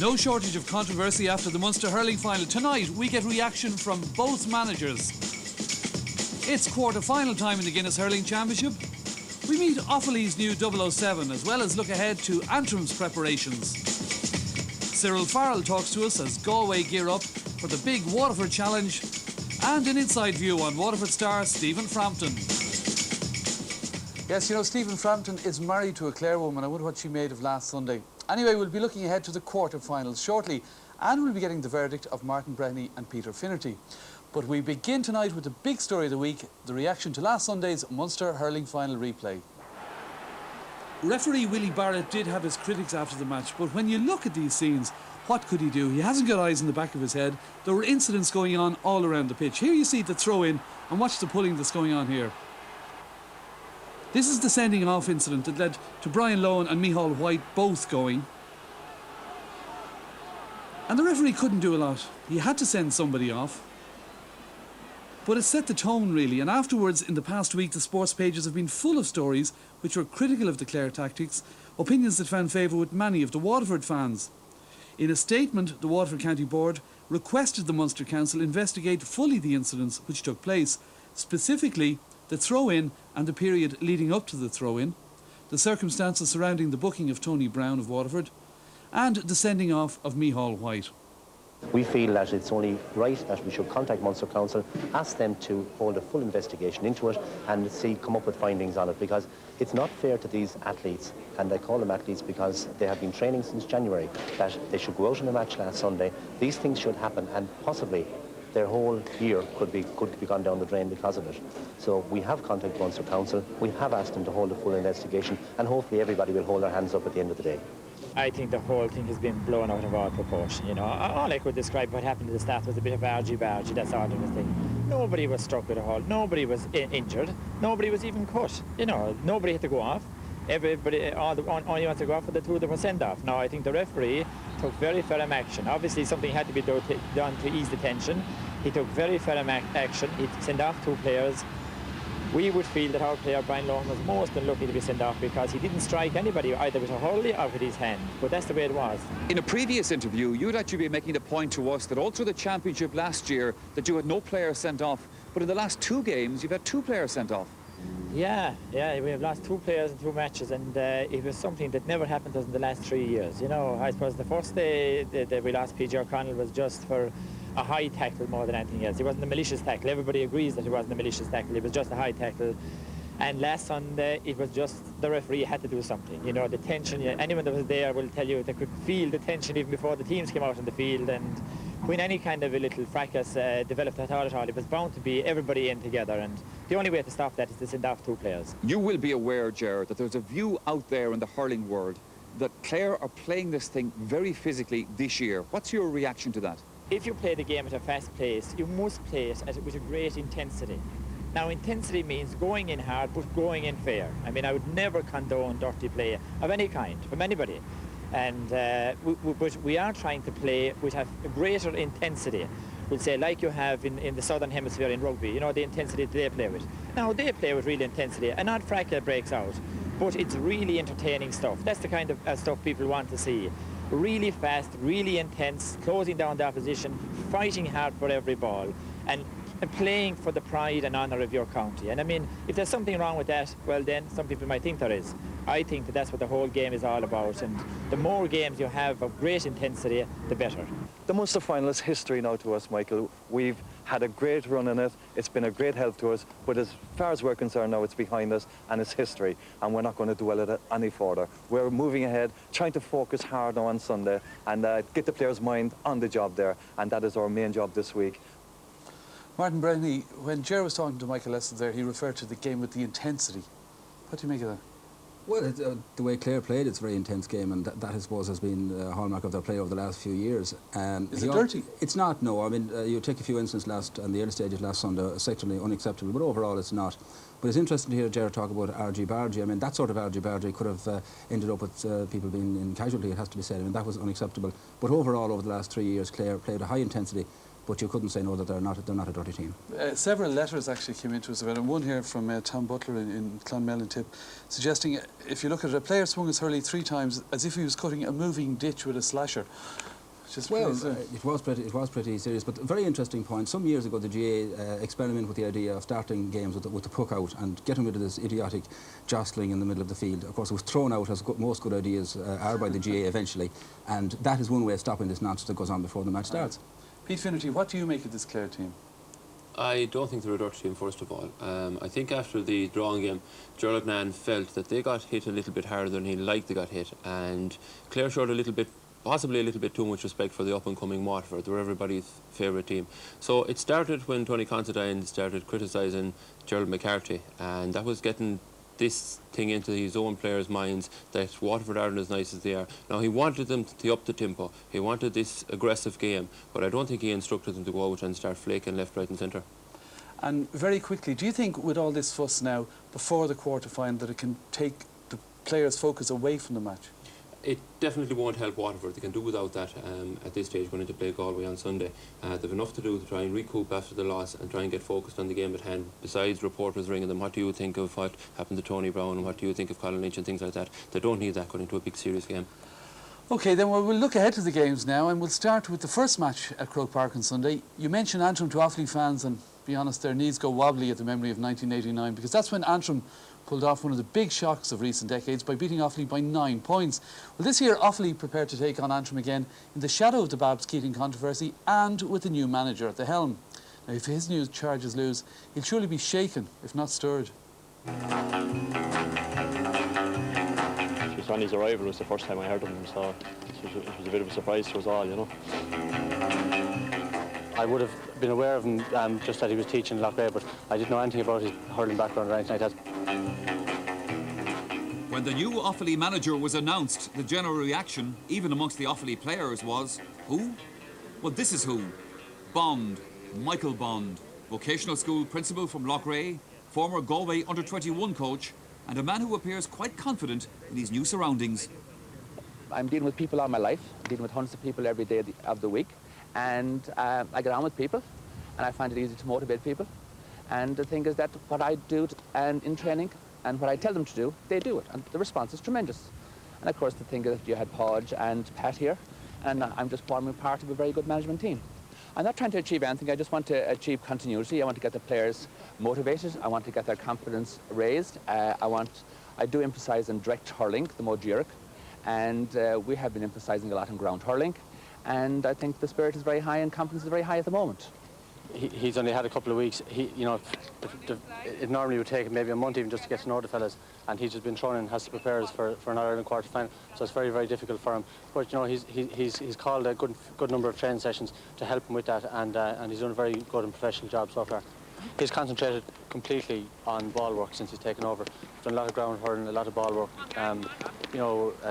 No shortage of controversy after the Munster hurling final. Tonight we get reaction from both managers. It's quarter-final time in the Guinness Hurling Championship. We meet Offaly's new 007 as well as look ahead to Antrim's preparations. Cyril Farrell talks to us as Galway gear up for the big Waterford challenge, and an inside view on Waterford star Stephen Frampton. Yes, you know, Stephen Frampton is married to a Clare woman. I wonder what she made of last Sunday. Anyway, we'll be looking ahead to the quarter-finals shortly, and we'll be getting the verdict of Martin Brennan and Peter Finnerty. But we begin tonight with the big story of the week, the reaction to last Sunday's Munster hurling final replay. Referee Willie Barrett did have his critics after the match, but when you look at these scenes, what could he do? He hasn't got eyes in the back of his head. There were incidents going on all around the pitch. Here you see the throw-in, and watch the pulling that's going on here. This is the sending off incident that led to Brian Lohan and Micheál White both going. And the referee couldn't do a lot. He had to send somebody off. But it set the tone, really, and afterwards, in the past week, the sports pages have been full of stories which were critical of the Clare tactics, opinions that found favour with many of the Waterford fans. In a statement, the Waterford County Board requested the Munster Council investigate fully the incidents which took place, specifically the throw-in and the period leading up to the throw-in, the circumstances surrounding the booking of Tony Brown of Waterford, and the sending off of Micheál White. We feel that it's only right that we should contact Munster Council, ask them to hold a full investigation into it and come up with findings on it, because it's not fair to these athletes, and I call them athletes because they have been training since January, that they should go out in a match last Sunday. These things should happen, and possibly their whole year could be gone down the drain because of it. So we have contacted Munster Council, we have asked them to hold a full investigation, and hopefully everybody will hold their hands up at the end of the day. I think the whole thing has been blown out of all proportion, you know. All I could describe what happened to the staff was a bit of argy-bargy, that's all there was thing. Nobody was struck with a hole, nobody was injured, nobody was even cut, you know, nobody had to go off. Everybody, only ones to go off for the two that were sent off. Now, I think the referee took very firm action. Obviously, something had to be done to ease the tension. He took very firm action. He sent off two players. We would feel that our player, Brian Lohan, was most unlucky to be sent off because he didn't strike anybody either with a hurley or with his hand. But that's the way it was. In a previous interview, you'd actually been making the point to us that all through the championship last year that you had no player sent off. But in the last two games, you've had two players sent off. Yeah, we have lost two players in two matches, and it was something that never happened to us in the last 3 years. You know, I suppose the first day that we lost PJ O'Connell was just for a high tackle more than anything else. It wasn't a malicious tackle. Everybody agrees that it wasn't a malicious tackle. It was just a high tackle. And last Sunday, it was just the referee had to do something. You know, the tension, anyone that was there will tell you they could feel the tension even before the teams came out on the field. And when any kind of a little fracas developed at all, it was bound to be everybody in together. And the only way to stop that is to send off two players. You will be aware, Gerald, that there's a view out there in the hurling world that Clare are playing this thing very physically this year. What's your reaction to that? If you play the game at a fast pace, you must play it with a great intensity. Now, intensity means going in hard, but going in fair. I mean, I would never condone dirty play of any kind from anybody. And but we are trying to play with a greater intensity. We'll say, like you have in the Southern Hemisphere in rugby, you know, the intensity they play with. Now, they play with real intensity. An odd fracas breaks out, but it's really entertaining stuff. That's the kind of stuff people want to see. Really fast, really intense, closing down the opposition, fighting hard for every ball, and playing for the pride and honour of your county. And I mean, if there's something wrong with that, well then, some people might think there is. I think that that's what the whole game is all about, and the more games you have of great intensity, the better. The Munster final is history now to us, Michael. We've had a great run in it. It's been a great help to us, but as far as we're concerned now, it's behind us and it's history, and we're not going to dwell on it any further. We're moving ahead, trying to focus hard now on Sunday and get the players' mind on the job there, and that is our main job this week. Martin Brennan, when Gerald was talking to Michael Lessons there, he referred to the game with the intensity. What do you make of that? Well, the way Clare played, it's a very intense game, and that I suppose has been a hallmark of their play over the last few years. Is it dirty? It's not, no. I mean, you take a few incidents on the early stages last Sunday, sectorally unacceptable, but overall it's not. But it's interesting to hear Gerald talk about argy-bargy. I mean, that sort of argy-bargy could have ended up with people being in casualty, it has to be said. I mean, that was unacceptable. But overall, over the last 3 years, Clare played a high intensity, but you couldn't say no that they're not a dirty team. Several letters actually came into us about it. One here from Tom Butler in Clonmel Tip, suggesting if you look at it, a player swung his hurley 3 times as if he was cutting a moving ditch with a slasher. Well, it was pretty serious, but a very interesting point. Some years ago, the GA experimented with the idea of starting games with the puck out and getting rid of this idiotic jostling in the middle of the field. Of course, it was thrown out, as most good ideas are, by the GA eventually, and that is one way of stopping this nonsense that goes on before the match starts. Pete Finnerty, what do you make of this Clare team? I don't think they're a dirty team, first of all. I think after the drawing game, Gerald felt that they got hit a little bit harder than he liked they got hit, and Clare showed possibly a little bit too much respect for the up-and-coming Waterford. They were everybody's favourite team. So it started when Tony Considine started criticising Gerald McCarthy, and that was getting this thing into his own players' minds that Waterford aren't as nice as they are. Now, he wanted them to up the tempo. He wanted this aggressive game, but I don't think he instructed them to go out and start flaking left, right and centre. And very quickly, do you think with all this fuss now, before the quarter-final, that it can take the players' focus away from the match? It definitely won't help Waterford. They can do without that at this stage going into play Galway on Sunday. They've enough to do to try and recoup after the loss and try and get focused on the game at hand. Besides reporters ringing them, what do you think of what happened to Tony Brown and what do you think of Colin Lynch and things like that? They don't need that going into a big serious game. OK, then we'll look ahead to the games now, and we'll start with the first match at Croke Park on Sunday. You mentioned Antrim to Offaly fans, and be honest, their knees go wobbly at the memory of 1989, because that's when Antrim pulled off one of the big shocks of recent decades by beating Offaly by 9 points. Well, this year Offaly prepared to take on Antrim again in the shadow of the Babs Keating controversy and with a new manager at the helm. Now, if his new charges lose, he'll surely be shaken, if not stirred. Just on his arrival was the first time I heard of him, so it was a bit of a surprise to us all, you know. I would have been aware of him just that he was teaching in Loughrea, but I didn't know anything about his hurling background or anything like that. When the new Offaly manager was announced, the general reaction, even amongst the Offaly players, was, who? Well, this is who. Bond, Michael Bond, vocational school principal from Loughrea, former Galway under-21 coach, and a man who appears quite confident in his new surroundings. I'm dealing with people all my life. I'm dealing with hundreds of people every day of the week. And I get on with people, and I find it easy to motivate people. And the thing is that what I do in training and what I tell them to do, they do it. And the response is tremendous. And of course, the thing is that you had Podge and Pat here, and I'm just forming part of a very good management team. I'm not trying to achieve anything. I just want to achieve continuity. I want to get the players motivated. I want to get their confidence raised. I do emphasise on direct hurling, the more Gaelic, and we have been emphasising a lot on ground hurling. And I think the spirit is very high and confidence is very high at the moment. He's only had a couple of weeks. It normally would take maybe a month even just to get to know the fellas, and he's just been thrown in and has to prepare us for an Ireland quarter-final. So it's very, very difficult for him. But you know, he's called a good number of training sessions to help him with that, and he's done a very good and professional job so far. He's concentrated completely on ball work since he's taken over. He's done a lot of ground hurling, a lot of ball work,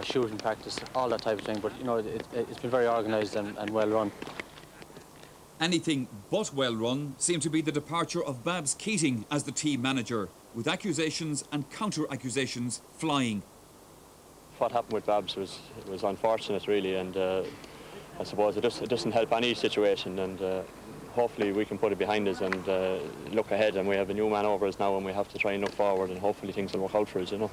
shooting practice, all that type of thing. But you know, it's been very organised and well run. Anything but well run seemed to be the departure of Babs Keating as the team manager, with accusations and counter-accusations flying. What happened with Babs was unfortunate, really, and I suppose it doesn't help any situation, and hopefully we can put it behind us and look ahead, and we have a new man over us now, and we have to try and look forward, and hopefully things will work out for us, you know.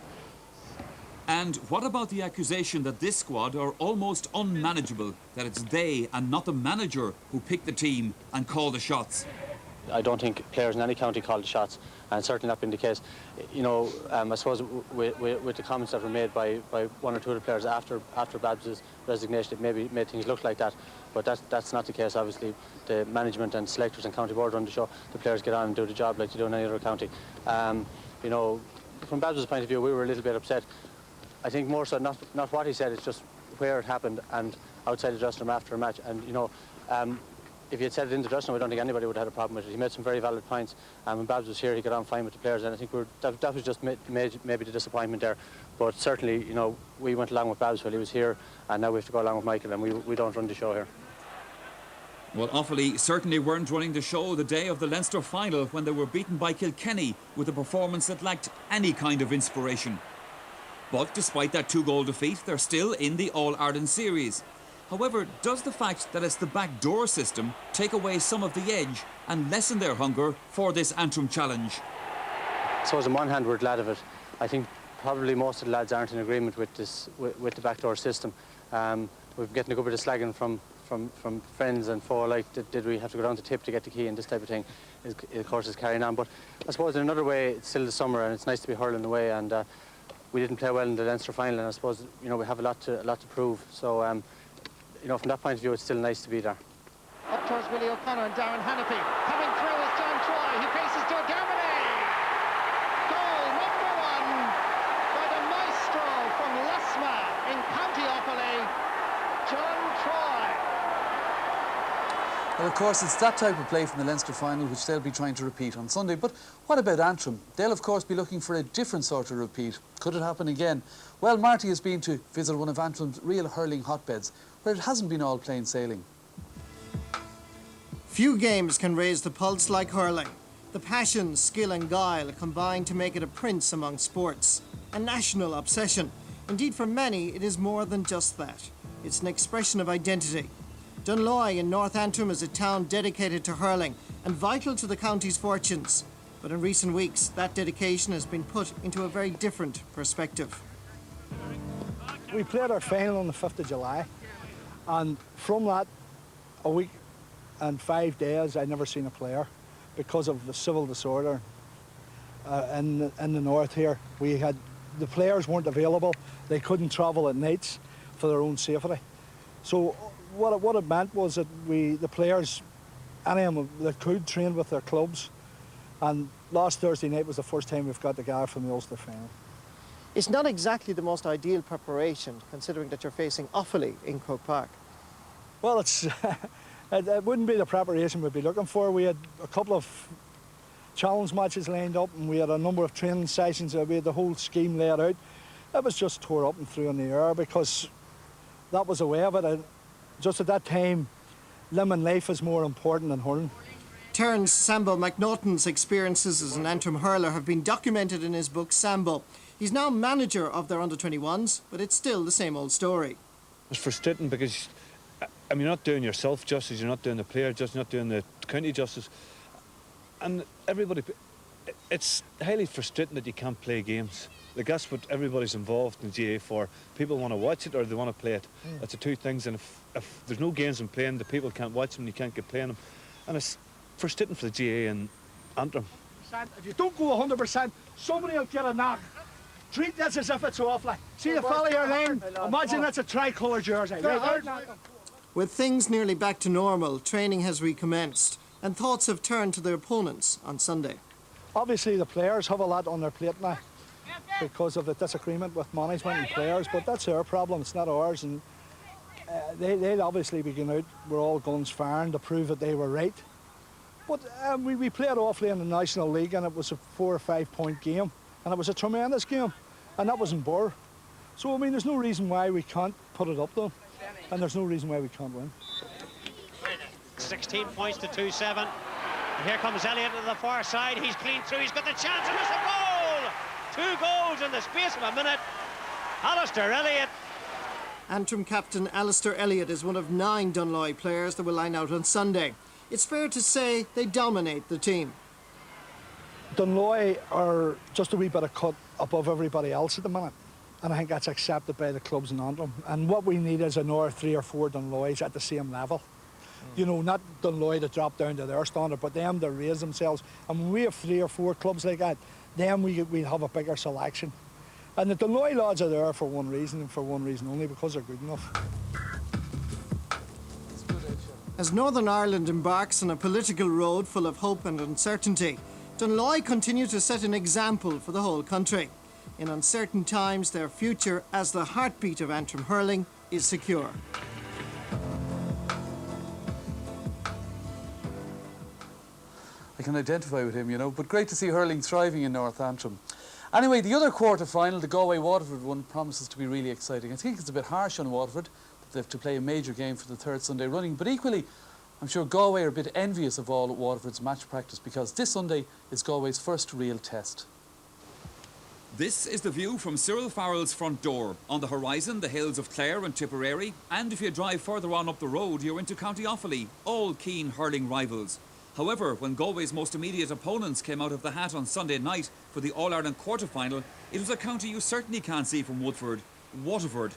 And what about the accusation that this squad are almost unmanageable, that it's they and not the manager who pick the team and call the shots? I don't think players in any county call the shots, and certainly not been the case. You know, I suppose with the comments that were made by one or two of the players after Babs' resignation, it maybe made things look like that, but that's not the case. Obviously, the management and selectors and county board run the show. The players get on and do the job like they do in any other county. You know, from Babs' point of view, we were a little bit upset. I think more so not what he said, it's just where it happened and outside the dressing room after a match. And you know, if he had said it in the dressing room, I don't think anybody would have had a problem with it. He made some very valid points. When Babs was here, he got on fine with the players, and I think that was just maybe the disappointment there. But certainly, you know, we went along with Babs while he was here, and now we have to go along with Michael, and we don't run the show here. Well, Offaly certainly weren't running the show the day of the Leinster final when they were beaten by Kilkenny with a performance that lacked any kind of inspiration. But despite that 2-goal defeat, they're still in the All-Ireland series. However, does the fact that it's the backdoor system take away some of the edge and lessen their hunger for this Antrim challenge? So on one hand, we're glad of it. I think probably most of the lads aren't in agreement with this, with the backdoor system. We're getting a good bit of slagging from friends and foe, like, did we have to go down to Tip to get the key and this type of thing, of course, is carrying on. But I suppose in another way, it's still the summer and it's nice to be hurling away, and we didn't play well in the Leinster final, and I suppose, you know, we have a lot to prove. So, you know, from that point of view, it's still nice to be there. Up towards Willie O'Connor and Darren Hannafy. Coming through is John Troy. He faces Dermody. Goal number 1 by the maestro from Lasma in County Offaly, John Troy. Well, of course, it's that type of play from the Leinster final which they'll be trying to repeat on Sunday. But what about Antrim? They'll, of course, be looking for a different sort of repeat. Could it happen again? Well, Marty has been to visit one of Antrim's real hurling hotbeds, where it hasn't been all plain sailing. Few games can raise the pulse like hurling. The passion, skill and guile combine to make it a prince among sports. A national obsession. Indeed, for many, it is more than just that. It's an expression of identity. Dunloy in North Antrim is a town dedicated to hurling and vital to the county's fortunes. But in recent weeks, that dedication has been put into a very different perspective. We played our final on the 5th of July, and from that, a week and 5 days, I'd never seen a player because of the civil disorder in the north here. The players weren't available. They couldn't travel at nights for their own safety. So what it meant was that the players, any of them that could, train with their clubs. And last Thursday night was the first time we've got together from the Ulster final. It's not exactly the most ideal preparation, considering that you're facing Offaly in Croke Park. Well, it wouldn't be the preparation we'd be looking for. We had a couple of challenge matches lined up, and we had a number of training sessions. We had the whole scheme laid out. It was just tore up and threw in the air because that was the way of it. And just at that time, limb and life is more important than hurling. Terence Sambo McNaughton's experiences as an Antrim hurler have been documented in his book Sambo. He's now manager of their under-21s, but it's still the same old story. It's frustrating because, I mean, you're not doing yourself justice, you're not doing the player justice, you're not doing the county justice. And everybody, it's highly frustrating that you can't play games. Like, that's what everybody's involved in the GA for. People want to watch it or they want to play it. That's the two things, and if there's no games in playing, the people can't watch them, you can't get playing them. And it's frustrating for the GA in Antrim. If you don't go 100%, somebody will get a knock. Treat this as if it's Offaly. See the fella here then? Imagine that's a tricolour jersey. With things nearly back to normal, training has recommenced, and thoughts have turned to their opponents on Sunday. Obviously, the players have a lot on their plate now because of the disagreement with management and players, but that's their problem, it's not ours. And they'll obviously be going out, we're all guns firing to prove that they were right. But we played Offaly in the National League, and it was a 4 or 5 point game, and it was a tremendous game, and that was in Burr. So, I mean, there's no reason why we can't put it up though, and there's no reason why we can't win. 16 points to 2-7. And here comes Elliott to the far side. He's clean through. He's got the chance, and it's a goal! 2 goals in the space of a minute. Alistair Elliott. Antrim captain Alistair Elliott is one of 9 Dunloy players that will line out on Sunday. It's fair to say they dominate the team. Dunloy are just a wee bit of cut above everybody else at the minute, and I think that's accepted by the clubs in Antrim. And what we need is another 3 or 4 Dunloys at the same level. You know, not Dunloy to drop down to their standard, but them to raise themselves. And when we have 3 or 4 clubs like that, then we'll have a bigger selection. And the Dunloy lads are there for one reason, and for one reason only, because they're good enough. As Northern Ireland embarks on a political road full of hope and uncertainty, Dunloy continue to set an example for the whole country. In uncertain times, their future as the heartbeat of Antrim hurling is secure. I can identify with him, you know, but great to see hurling thriving in North Antrim. Anyway, the other quarter-final, the Galway-Waterford one, promises to be really exciting. I think it's a bit harsh on Waterford that they have to play a major game for the 3rd Sunday running, but equally, I'm sure Galway are a bit envious of all Waterford's match practice, because this Sunday is Galway's first real test. This is the view from Cyril Farrell's front door. On the horizon, the hills of Clare and Tipperary, and if you drive further on up the road, you're into County Offaly, all keen hurling rivals. However, when Galway's most immediate opponents came out of the hat on Sunday night for the All-Ireland quarter-final, it was a county you certainly can't see from Woodford, Waterford.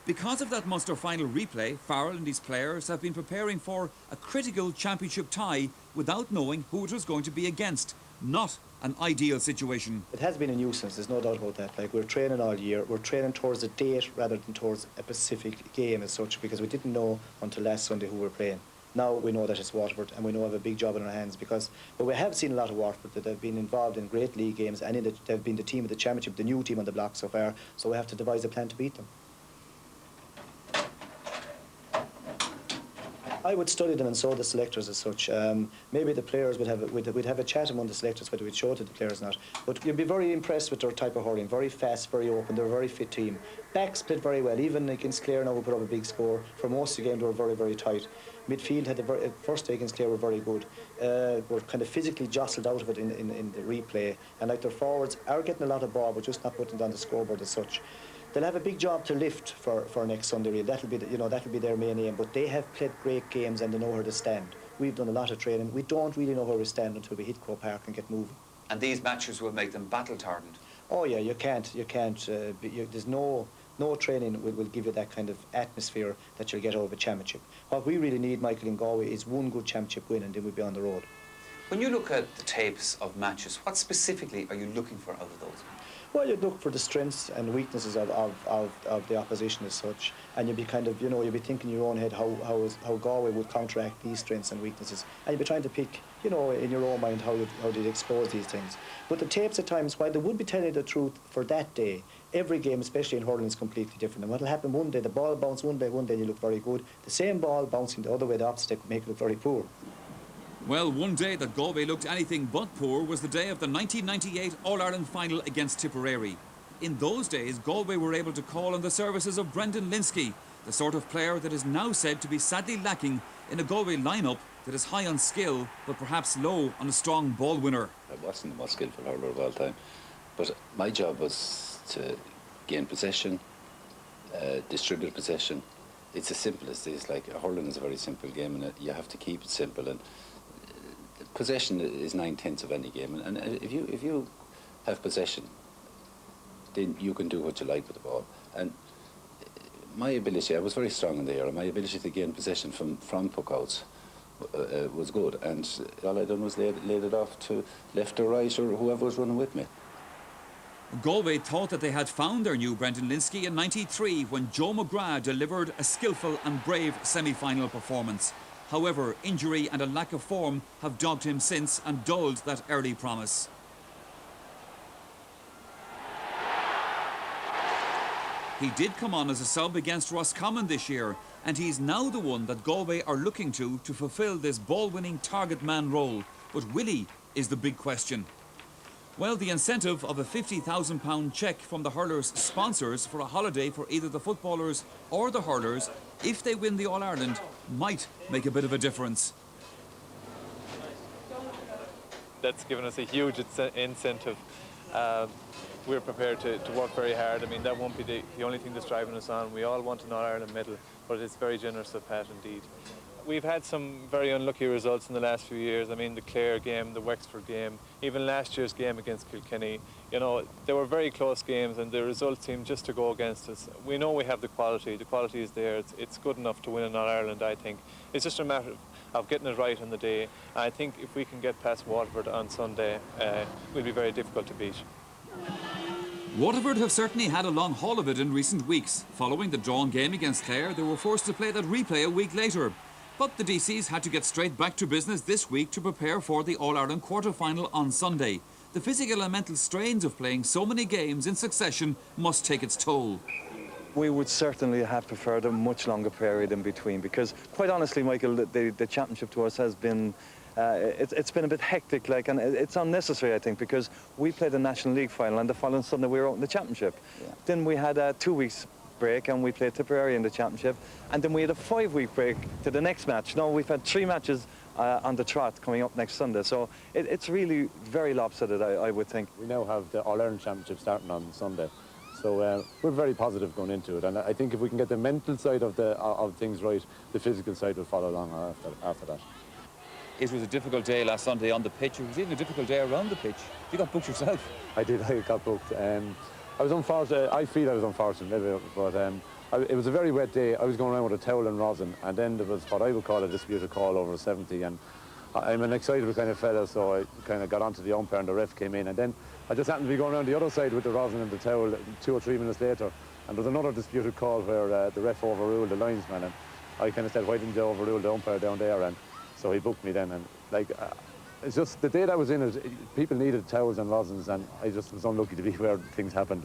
Because of that Munster final replay, Farrell and his players have been preparing for a critical championship tie without knowing who it was going to be against. Not an ideal situation. It has been a nuisance, there's no doubt about that. Like, we're training all year, we're training towards a date rather than towards a specific game as such, because we didn't know until last Sunday who we're playing. Now we know that it's Waterford, and we know we have a big job in our hands, but we have seen a lot of Waterford that have been involved in great league games, and they've been the team of the championship, the new team on the block so far, so we have to devise a plan to beat them. I would study them, and so the selectors as such. Maybe the players we'd have a chat among the selectors whether we'd show it to the players or not. But you'd be very impressed with their type of hurling. Very fast, very open. They're a very fit team. Backs played very well. Even against Clare now we put up a big score. For most of the game they were very, very tight. Midfield had the first day against Clare were very good. Were kind of physically jostled out of it in the replay. And like their forwards are getting a lot of ball but just not putting it on the scoreboard as such. They'll have a big job to lift for next Sunday. Really, that'll be their main aim. But they have played great games and they know where to stand. We've done a lot of training. We don't really know where we stand until we hit Croke Park and get moving. And these matches will make them battle-hardened. Oh yeah, you can't. There's no training will give you that kind of atmosphere that you'll get out of a championship. What we really need, Michael, in Galway is one good championship win, and then we'll be on the road. When you look at the tapes of matches, what specifically are you looking for out of those? Well, you'd look for the strengths and weaknesses of the opposition as such, and you'd be kind of, you'd be thinking in your own head how Galway would counteract these strengths and weaknesses, and you'd be trying to pick, in your own mind how they'd expose these things. But the tapes at times, while they would be telling you the truth for that day, every game, especially in hurling, is completely different. And what'll happen one day, the ball bounce one day you look very good. The same ball bouncing the other way, the opposite, make it look very poor. Well, one day that Galway looked anything but poor was the day of the 1998 All-Ireland final against Tipperary. In those days, Galway were able to call on the services of Brendan Linsky, the sort of player that is now said to be sadly lacking in a Galway lineup that is high on skill, but perhaps low on a strong ball winner. I wasn't the most skillful hurler of all time, but my job was to gain possession, distribute possession. It's as simple as this. Like, hurling is a very simple game, and you have to keep it simple. And possession is 9/10 of any game, and if you have possession, then you can do what you like with the ball. And my ability, I was very strong in the air. My ability to gain possession from puckouts was good, and all I done was laid it off to left or right or whoever was running with me. Galway thought that they had found their new Brendan Linsky in '93 when Joe McGrath delivered a skillful and brave semi-final performance. However, injury and a lack of form have dogged him since and dulled that early promise. He did come on as a sub against Roscommon this year, and he's now the one that Galway are looking to fulfil this ball-winning target man role. But will he is the big question. Well, the incentive of a £50,000 cheque from the hurlers' sponsors for a holiday for either the footballers or the hurlers, if they win the All-Ireland, might make a bit of a difference. That's given us a huge incentive. We're prepared to work very hard. I mean, that won't be the only thing that's driving us on. We all want an All-Ireland medal, but it's very generous of Pat indeed. We've had some very unlucky results in the last few years. I mean, the Clare game, the Wexford game, even last year's game against Kilkenny. They were very close games and the results seemed just to go against us. We know we have the quality is there. It's good enough to win in All-Ireland, I think. It's just a matter of getting it right on the day. I think if we can get past Waterford on Sunday, we'll be very difficult to beat. Waterford have certainly had a long haul of it in recent weeks. Following the drawn game against Clare, they were forced to play that replay a week later. But the DCs had to get straight back to business this week to prepare for the All-Ireland quarter-final on Sunday. The physical and mental strains of playing so many games in succession must take its toll. We would certainly have preferred a much longer period in between because, quite honestly, Michael, the championship to us has been it's been a bit hectic, and it's unnecessary, I think, because we played the National League final and the following Sunday we were out in the championship. Yeah. Then we had 2 weeks break and we played Tipperary in the championship, and then we had a 5-week break to the next match. Now we've had 3 matches on the trot coming up next Sunday. So it's really very lopsided, I would think. We now have the All-Ireland Championship starting on Sunday. So we're very positive going into it, and I think if we can get the mental side of things right, the physical side will follow along after that. It was a difficult day last Sunday on the pitch. It was even a difficult day around the pitch. You got booked yourself. I did. I got booked. I was unfortunate. I feel I was unfortunate, maybe, but it was a very wet day. I was going around with a towel and rosin, and then there was what I would call a disputed call over 70. And I'm an excitable kind of fella, so I kind of got onto the umpire, and the ref came in, and then I just happened to be going around the other side with the rosin and the towel 2 or 3 minutes later, and there was another disputed call where the ref overruled the linesman, and I kind of said, why didn't you overrule the umpire down there? And so he booked me then, and it's just the day that I was in it, people needed towels and rosins, and I just was unlucky to be where things happened.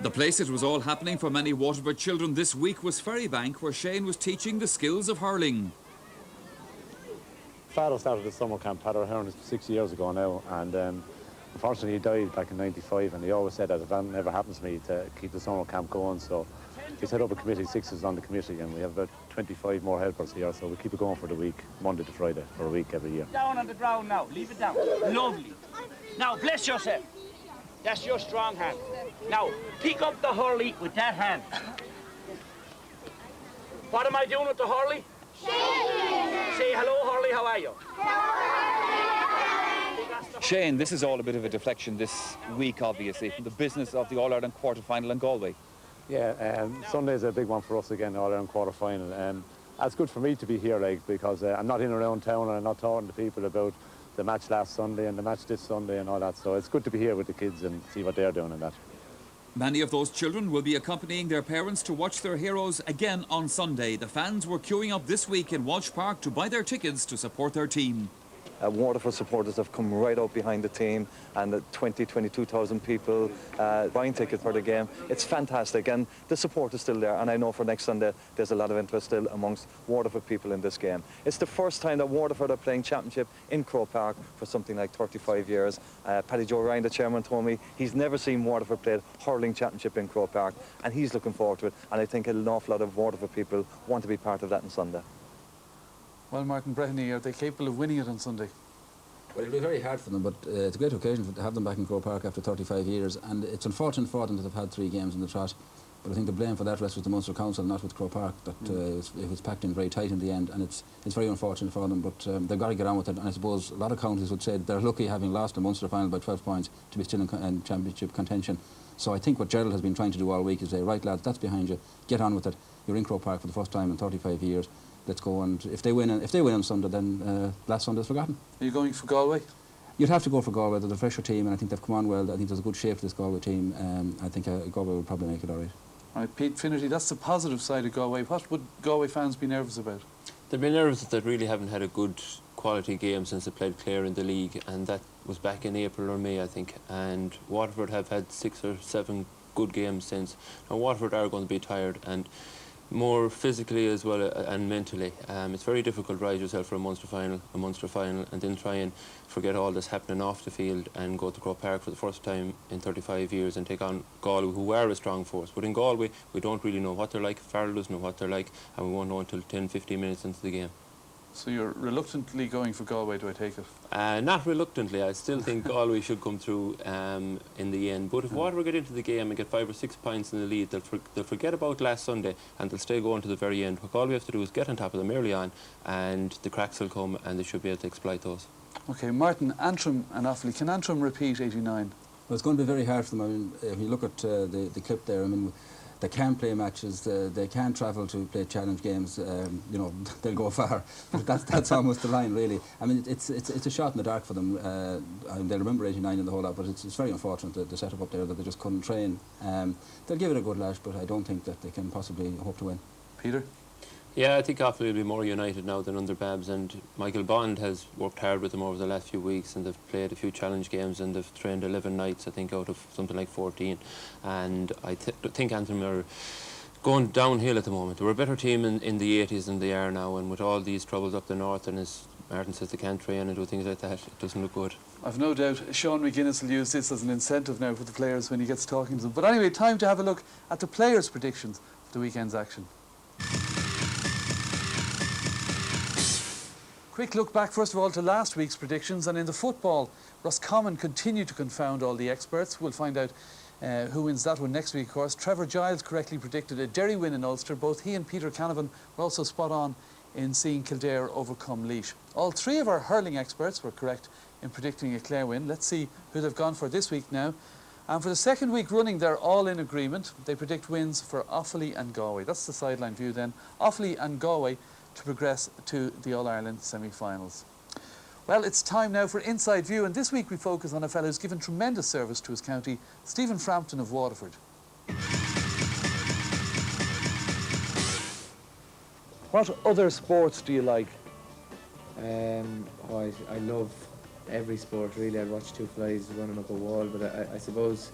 The place it was all happening for many Waterford children this week was Ferrybank, where Shane was teaching the skills of hurling. Father started the summer camp, Padder Hurling, 6 years ago now, and unfortunately he died back in '95, and he always said that if that never happens to me, to keep the summer camp going. So he set up a committee, 6 is on the committee, and we have about 25 more helpers here, so we keep it going for the week, Monday to Friday, for a week every year. Down on the ground now, leave it down. Lovely. Now bless yourself. That's your strong hand. Now pick up the hurley with that hand. What am I doing with the hurley? Say hello, hurley, how are you? Shane, this is all a bit of a deflection this week, obviously, from the business of the All-Ireland quarter-final in Galway. Yeah, Sunday's a big one for us again, All-Ireland quarter-final. It's good for me to be here, because I'm not in around town, and I'm not talking to people about the match last Sunday and the match this Sunday and all that. So it's good to be here with the kids and see what they're doing and that. Many of those children will be accompanying their parents to watch their heroes again on Sunday. The fans were queuing up this week in Walsh Park to buy their tickets to support their team. Waterford supporters have come right out behind the team, and 22,000 people buying tickets for the game. It's fantastic, and the support is still there, and I know for next Sunday there's a lot of interest still amongst Waterford people in this game. It's the first time that Waterford are playing championship in Croke Park for something like 35 years. Paddy Joe Ryan, the chairman, told me he's never seen Waterford play hurling championship in Croke Park, and he's looking forward to it, and I think an awful lot of Waterford people want to be part of that on Sunday. Well, Martin Breheny, are they capable of winning it on Sunday? Well, it'll be very hard for them, but it's a great occasion to have them back in Croke Park after 35 years, and it's unfortunate for them that they've had 3 games in the trot, but I think the blame for that rests with the Munster Council, not with Croke Park, that it was packed in very tight in the end, and it's very unfortunate for them, but they've got to get on with it, and I suppose a lot of counties would say that they're lucky having lost the Munster final by 12 points to be still in championship contention. So I think what Gerald has been trying to do all week is say, right lads, that's behind you, get on with it, you're in Croke Park for the first time in 35 years, let's go, and if they win on Sunday, then last Sunday's forgotten. Are you going for Galway? You'd have to go for Galway. They're a fresher team, and I think they've come on well. I think there's a good shape to this Galway team. I think Galway will probably make it all right. All right, Pete Finnerty, that's the positive side of Galway. What would Galway fans be nervous about? They'd be nervous that they really haven't had a good quality game since they played Clare in the league, and that was back in April or May, I think. And Waterford have had 6 or 7 good games since. Now Waterford are going to be tired, and more physically as well and mentally. It's very difficult to rise yourself for a Munster final, and then try and forget all that's happening off the field and go to Croke Park for the first time in 35 years and take on Galway, who are a strong force. But in Galway, we don't really know what they're like, Farrell doesn't know what they're like, and we won't know until 10-15 minutes into the game. So you're reluctantly going for Galway, do I take it? Not reluctantly. I still think Galway should come through in the end. But if Waterford get into the game and get 5 or 6 points in the lead, they'll forget about last Sunday and they'll stay going to the very end. What Galway have to do is get on top of them early on, and the cracks will come, and they should be able to exploit those. OK, Martin, Antrim and Offaly. Can Antrim repeat 89? Well, it's going to be very hard for them. I mean, if you look at the clip there, I mean, they can play matches, they can travel to play challenge games, you know, they'll go far. But that's almost the line, really. I mean, it's a shot in the dark for them. They'll remember 89 and the whole lot, but it's very unfortunate, the setup up there, that they just couldn't train. They'll give it a good lash, but I don't think that they can possibly hope to win. Peter? Yeah, I think Offaly will be more united now than under Babs, and Michael Bond has worked hard with them over the last few weeks, and they've played a few challenge games, and they've trained 11 nights, I think, out of something like 14. And I think Antrim are going downhill at the moment. They were a better team in the 80s than they are now, and with all these troubles up the north, and as Martin says, they can't train and do things like that, it doesn't look good. I've no doubt Sean McGuinness will use this as an incentive now for the players when he gets talking to them. But anyway, time to have a look at the players' predictions for the weekend's action. Quick look back first of all to last week's predictions, and in the football, Roscommon continue to confound all the experts. We'll find out who wins that one next week, of course. Trevor Giles correctly predicted a Derry win in Ulster. Both he and Peter Canavan were also spot on in seeing Kildare overcome Laois. All three of our hurling experts were correct in predicting a Clare win. Let's see who they've gone for this week now. And for the second week running, they're all in agreement. They predict wins for Offaly and Galway. That's the sideline view then. Offaly and Galway to progress to the All-Ireland semi-finals. Well, it's time now for Inside View, and this week we focus on a fellow who's given tremendous service to his county, Stephen Frampton of Waterford. What other sports do you like? I love every sport really. I'd watch two flies running up a wall, but I suppose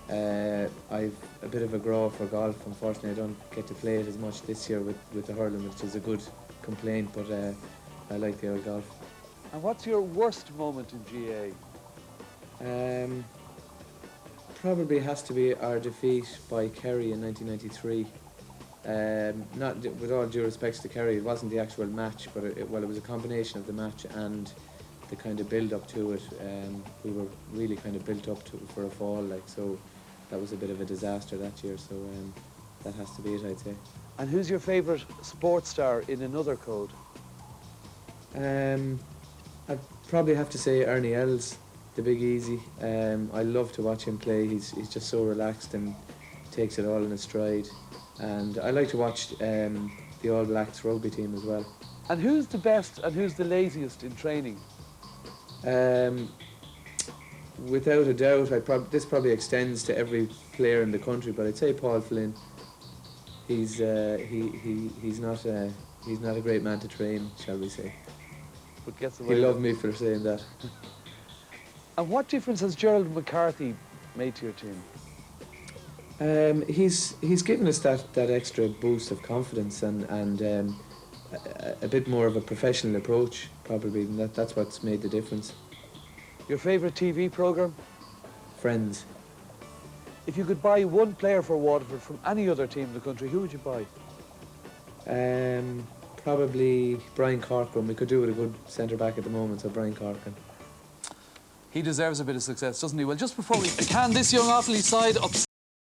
I've a bit of a grow for golf. Unfortunately, I don't get to play it as much this year with the hurling, which is a good complaint, but I like the old golf. And what's your worst moment in GA? Probably has to be our defeat by Kerry in 1993. Not with all due respects to Kerry, it wasn't the actual match, but it was a combination of the match and the kind of build up to it. We were really kind of built up for a fall, like, so that was a bit of a disaster that year. So that has to be it, I'd say. And who's your favourite sports star in another code? I'd probably have to say Ernie Els, the Big Easy. I love to watch him play. He's just so relaxed and takes it all in his stride. And I like to watch the All Blacks rugby team as well. And who's the best and who's the laziest in training? Without a doubt, this probably extends to every player in the country, but I'd say Paul Flynn. He's not a great man to train, shall we say. But gets away. He loved me for saying that. And what difference has Gerald McCarthy made to your team? He's given us that extra boost of confidence and a bit more of a professional approach, probably, and that's what's made the difference. Your favourite TV programme? Friends. If you could buy one player for Waterford from any other team in the country, who would you buy? Probably Brian Corcoran. We could do with a good centre-back at the moment, so Brian Corcoran. He deserves a bit of success, doesn't he? Well, just before we can this young Offaly side up